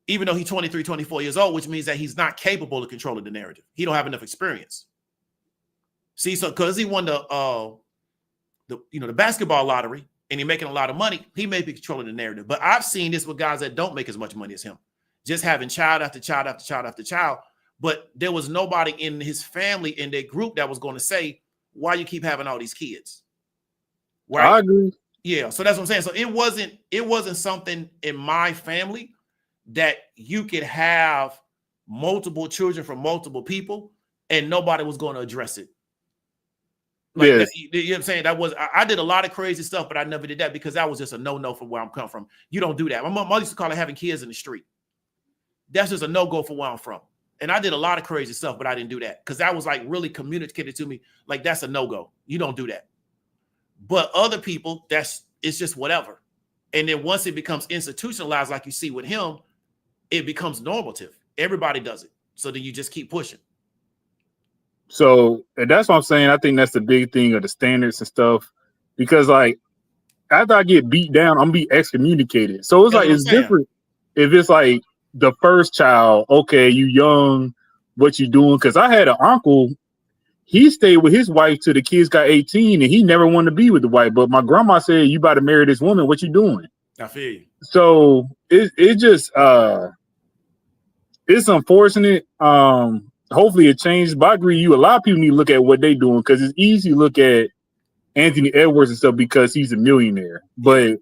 even though he's 23, 24 years old, which means that he's not capable of controlling the narrative. He don't have enough experience. See, so because he won the basketball lottery, and he's making a lot of money, he may be controlling the narrative. But I've seen this with guys that don't make as much money as him, just having child after child after child after child. But there was nobody in his family, in their group, that was going to say, why you keep having all these kids? Right? I agree. Yeah. So that's what I'm saying. So it wasn't something in my family that you could have multiple children from multiple people and nobody was going to address it. Like, yes. You know what I'm saying? I did a lot of crazy stuff, but I never did that because that was just a no-no from where I'm coming from. You don't do that. My mom used to call it having kids in the street. That's just a no-go for where I'm from. And I did a lot of crazy stuff, but I didn't do that because that was like really communicated to me. Like, that's a no-go. You don't do that. But other people, it's just whatever. And then once it becomes institutionalized, like you see with him, it becomes normative. Everybody does it. So then you just keep pushing. So that's what I'm saying. I think that's the big thing of the standards and stuff, because like after I get beat down, I'm be excommunicated. So it's different if it's like the first child. Okay, you young, what you doing? Because I had an uncle. He stayed with his wife till the kids got 18, and he never wanted to be with the wife. But my grandma said, "You about to marry this woman? What you doing?" I feel you. So it just it's unfortunate. Hopefully it changes. But I agree with you. A lot of people need to look at what they're doing, because it's easy to look at Anthony Edwards and stuff because he's a millionaire. But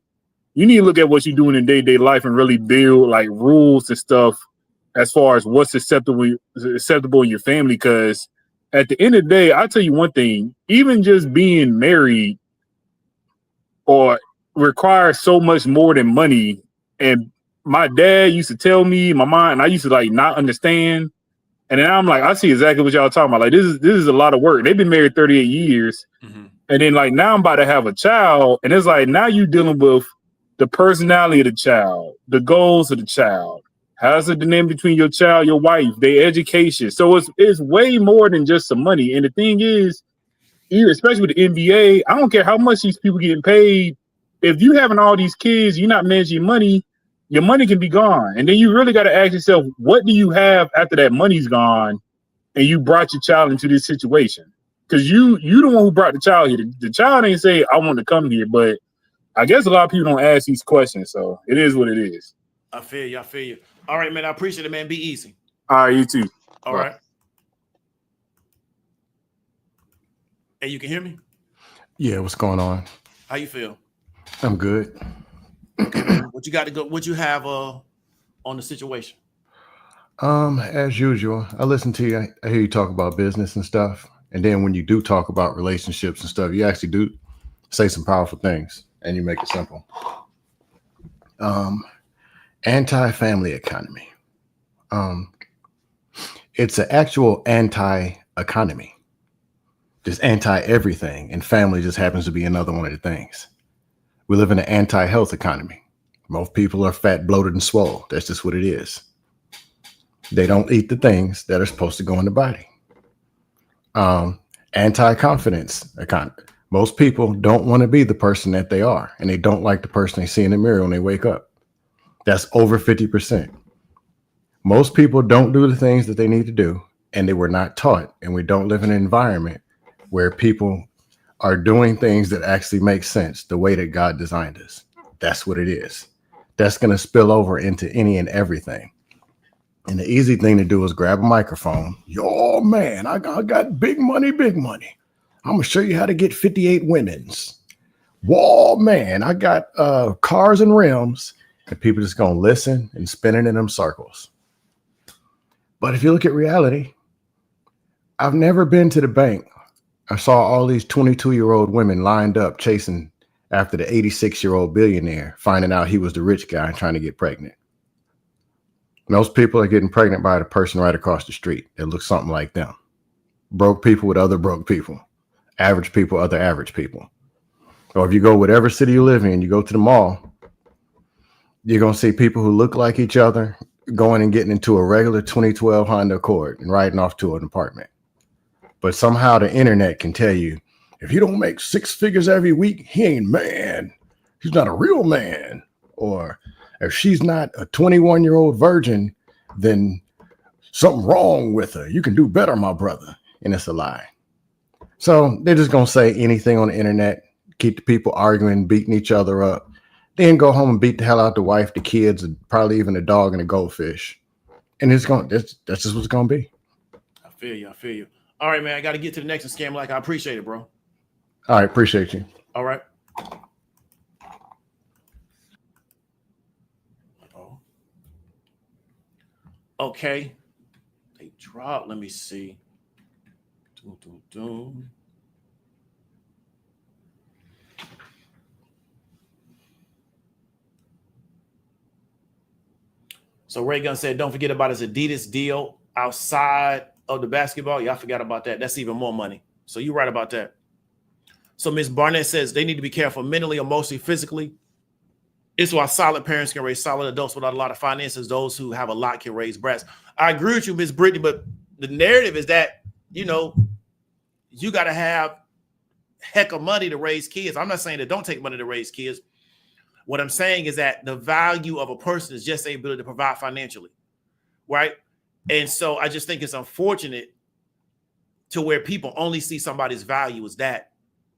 you need to look at what you're doing in day-to-day life and really build like rules and stuff as far as what's acceptable in your family. Because at the end of the day, I'll tell you one thing, even just being married or requires so much more than money. And my dad used to tell me, my mom, and I used to like not understand. And then I'm like, I see exactly what y'all talking about. Like, this is a lot of work. They've been married 38 years. Mm-hmm. And then like now I'm about to have a child. And it's like now you're dealing with the personality of the child, the goals of the child. How's the dynamic between your child, your wife, their education? So it's way more than just some money. And the thing is, especially with the NBA, I don't care how much these people getting paid. If you having all these kids, you're not managing your money can be gone. And then you really got to ask yourself, what do you have after that money's gone and you brought your child into this situation? Because you the one who brought the child here. The child ain't say, I want to come here. But I guess a lot of people don't ask these questions. So it is what it is. I feel you. All right, man. I appreciate it, man. Be easy. All right, you too. All right. Hey, you can hear me? Yeah, what's going on? How you feel? I'm good. Okay, man. What you got to go? What you have on the situation? As usual, I listen to you. I hear you talk about business and stuff. And then when you do talk about relationships and stuff, you actually do say some powerful things and you make it simple. Um, Anti-family economy. Um, it's an actual anti-economy. Just anti-everything. And family just happens to be another one of the things. We live in an anti-health economy. Most people are fat, bloated, and swole. That's just what it is. They don't eat the things that are supposed to go in the body. Anti-confidence economy. Most people don't want to be the person that they are, and they don't like the person they see in the mirror when they wake up. That's over 50%. Most people don't do the things that they need to do, and they were not taught, and we don't live in an environment where people are doing things that actually make sense the way that God designed us. That's what it is. That's going to spill over into any and everything. And the easy thing to do is grab a microphone. Yo, man, I got big money, big money. I'm going to show you how to get 58 women's. Whoa, man, I got cars and rims. And people just going to listen and spinning in them circles. But if you look at reality, I've never been to the bank. I saw all these 22-year-old women lined up chasing after the 86-year-old billionaire, finding out he was the rich guy and trying to get pregnant. Most people are getting pregnant by the person right across the street that looks something like them. Broke people with other broke people. Average people, other average people. Or if you go whatever city you live in, you go to the mall, you're going to see people who look like each other going and getting into a regular 2012 Honda Accord and riding off to an apartment. But somehow the internet can tell you, if you don't make 6 figures every week, he ain't man. He's not a real man. Or if she's not a 21-year-old virgin, then something wrong with her. You can do better, my brother. And it's a lie. So they're just going to say anything on the internet, keep the people arguing, beating each other up, then go home and beat the hell out the wife, the kids, and probably even the dog and the goldfish. And that's just what it's going to be. I feel you. All right, man. I got to get to the next scam. Like, I appreciate it, bro. All right. Appreciate you. All right. Okay. They dropped. Let me see. So Ray Gunn said, don't forget about his Adidas deal outside of the basketball. Y'all forgot about that. That's even more money. So you're right about that. So Ms. Barnett says they need to be careful mentally, emotionally, physically. It's why solid parents can raise solid adults without a lot of finances. Those who have a lot can raise brats. I agree with you, Ms. Brittany, but the narrative is that, you got to have heck of money to raise kids. I'm not saying that don't take money to raise kids. What I'm saying is that the value of a person is just the ability to provide financially, right? And so I just think it's unfortunate to where people only see somebody's value as that.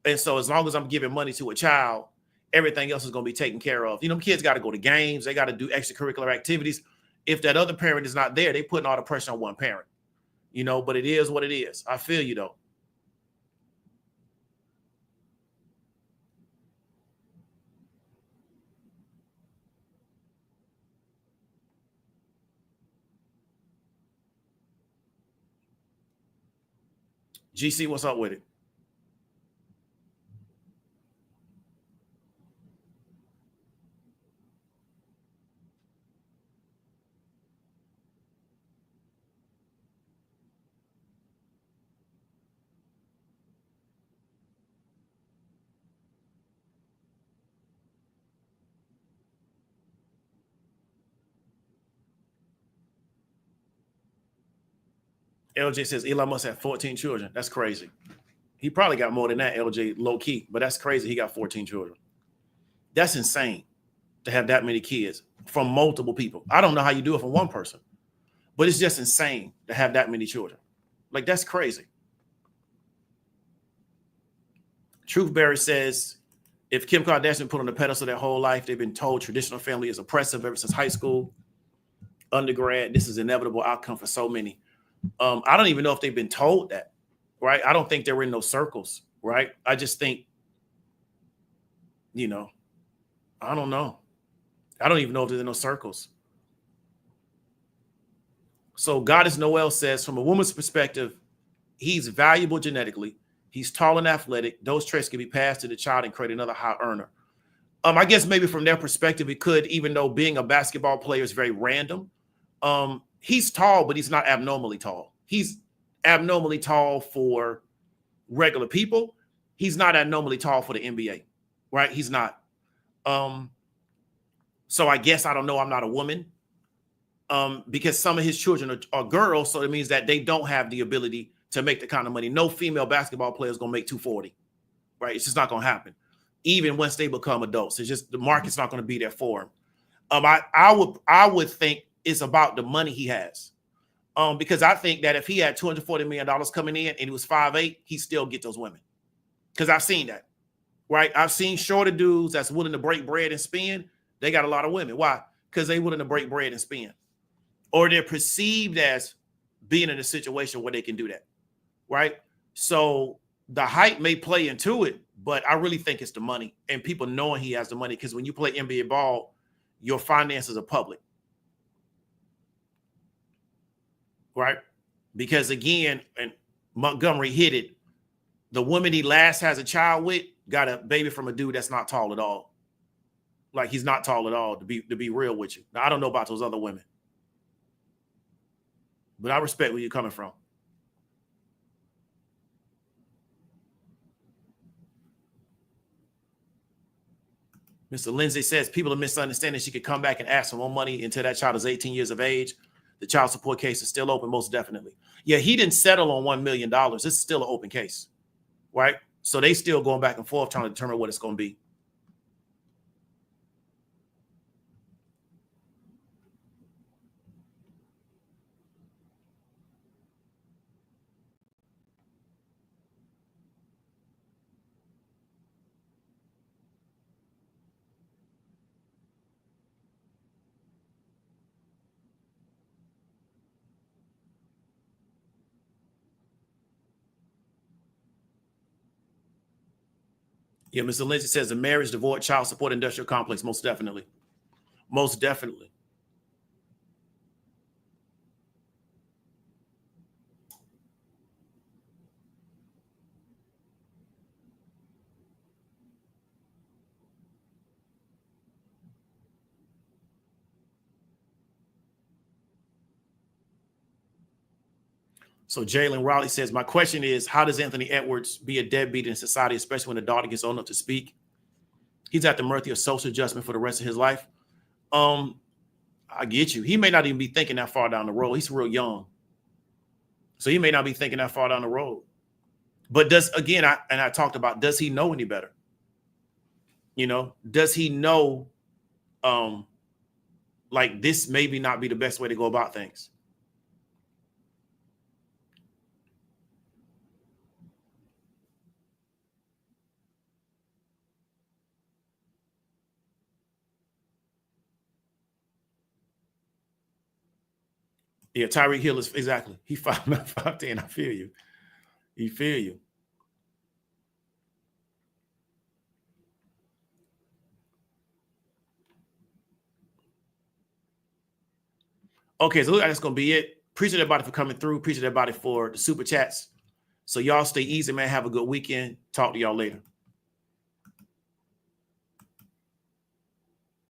And so as long as I'm giving money to a child, everything else is going to be taken care of. Kids got to go to games. They got to do extracurricular activities. If that other parent is not there, they putting all the pressure on one parent, but it is what it is. I feel you though. GC, what's up with it? LJ says Elon Musk had 14 children. That's crazy. He probably got more than that, LJ, low key, but that's crazy. He got 14 children. That's insane to have that many kids from multiple people. I don't know how you do it from one person, but it's just insane to have that many children. Like, that's crazy. Truthberry says, if Kim Kardashian put on the pedestal their whole life, they've been told traditional family is oppressive ever since high school, undergrad. This is inevitable outcome for so many. I don't even know if they've been told that, right? I don't think they're in those circles, right? I just think you know, I don't know. I don't even know if there's no circles. So Goddess Noel says, from a woman's perspective, he's valuable genetically. He's tall and athletic. Those traits can be passed to the child and create another high earner. I guess maybe from their perspective, it could, even though being a basketball player is very random. He's tall, but he's not abnormally tall. He's abnormally tall for regular people. He's not abnormally tall for the NBA, right? He's not. So I guess, I don't know, I'm not a woman. Because some of his children are girls, so it means that they don't have the ability to make the kind of money. No female basketball player is going to make 240, right? It's just not going to happen. Even once they become adults, it's just the market's not going to be there for him. I would think it's about the money he has, because I think that if he had $240 million coming in and he was 5'8", he still get those women, because I've seen that, right? I've seen shorter dudes that's willing to break bread and spend. They got a lot of women. Why? Because they willing to break bread and spend, or they're perceived as being in a situation where they can do that, right? So the height may play into it, but I really think it's the money and people knowing he has the money, because when you play NBA ball, your finances are public, right? Because again, and Montgomery hit it, the woman he last has a child with got a baby from a dude that's not tall at all. Like, he's not tall at all, to be real with you. Now, I don't know about those other women, but I respect where you're coming from. Mr. Lindsay says people are misunderstanding she could come back and ask for more money until that child is 18 years of age. The child support case is still open, most definitely. Yeah, he didn't settle on $1 million. This is still an open case, right? So they still going back and forth trying to determine what it's going to be. Yeah, Mr. Lindsay says the marriage, divorce, child support, industrial complex, most definitely. Most definitely. So Jalen Raleigh says, my question is, how does Anthony Edwards be a deadbeat in society, especially when the daughter gets old enough to speak? He's at the mercy of social adjustment for the rest of his life. I get you. He may not even be thinking that far down the road. He's real young. So he may not be thinking that far down the road. But I talked about, does he know any better? You know, does he know, like, this maybe not be the best way to go about things? Yeah, Tyreek Hill is exactly. He 5'9", 5'10". I feel you. He feel you. Okay, so that's gonna be it. Appreciate everybody for coming through. Appreciate everybody for the super chats. So y'all stay easy, man. Have a good weekend. Talk to y'all later.